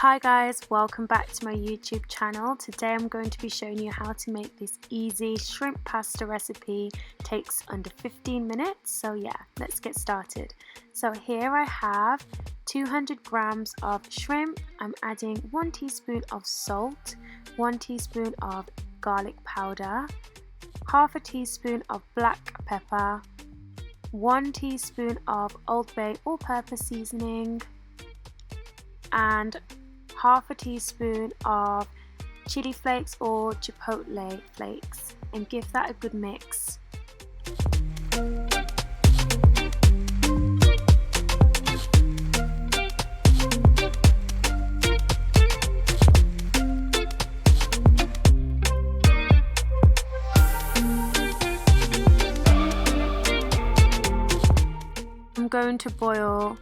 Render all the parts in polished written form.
Hi guys, welcome back to my YouTube channel. Today I'm going to be showing you how to make this easy shrimp pasta recipe. Takes under 15 minutes, so yeah, let's get started. So here I have 200 grams of shrimp. I'm adding 1 teaspoon of salt, 1 teaspoon of garlic powder, half a teaspoon of black pepper, 1 teaspoon of Old Bay all-purpose seasoning, and half a teaspoon of chili flakes or chipotle flakes, and give that a good mix. I'm going to boil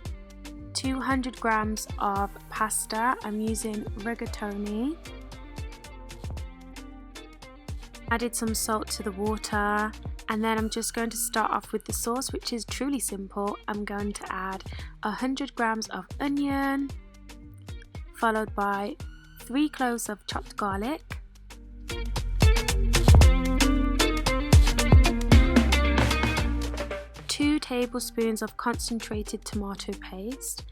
200 grams of pasta. I'm using rigatoni. Added some salt to the water, and then I'm just going to start off with the sauce, which is truly simple. I'm going to add 100 grams of onion, followed by 3 cloves of chopped garlic, 2 tablespoons of concentrated tomato paste,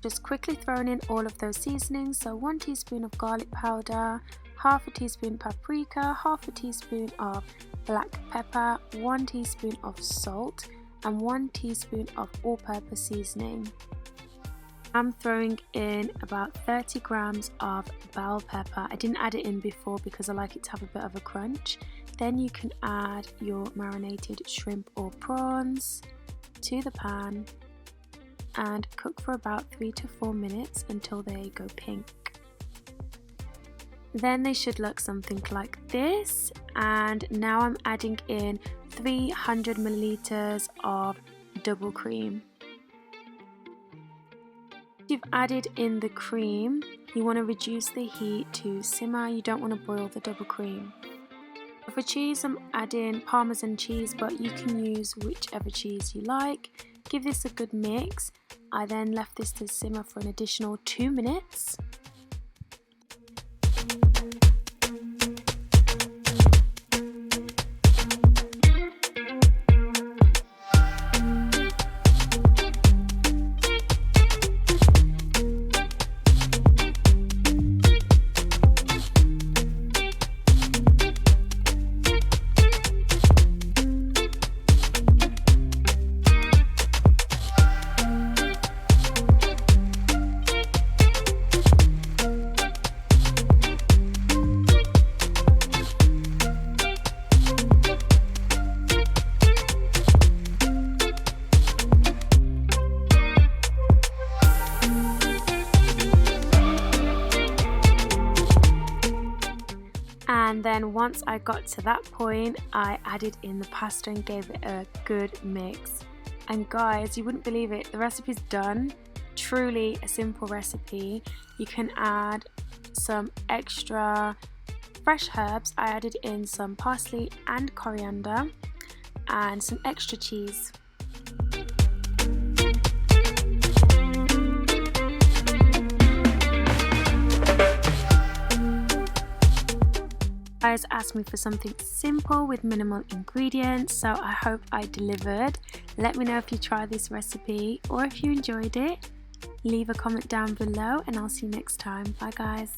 just quickly throwing in all of those seasonings. So 1 teaspoon of garlic powder, half a teaspoon paprika, half a teaspoon of black pepper, 1 teaspoon of salt, and 1 teaspoon of all-purpose seasoning. I'm throwing in about 30 grams of bell pepper. I didn't add it in before because I like it to have a bit of a crunch. Then you can add your marinated shrimp or prawns to the pan and cook for about 3 to 4 minutes until they go pink. Then they should look something like this, and now I'm adding in 300 milliliters of double cream. If you've added in the cream, you want to reduce the heat to simmer. You don't want to boil the double cream. For cheese, I'm adding parmesan cheese, but you can use whichever cheese you like. Give this a good mix. I then left this to simmer for an additional 2 minutes. And then once I got to that point, I added in the pasta and gave it a good mix. And guys, you wouldn't believe it, the recipe's done. Truly a simple recipe. You can add some extra fresh herbs. I added in some parsley and coriander and some extra cheese. Guys asked me for something simple with minimal ingredients, so I hope I delivered. Let me know if you try this recipe or if you enjoyed it. Leave a comment down below and I'll see you next time. Bye guys.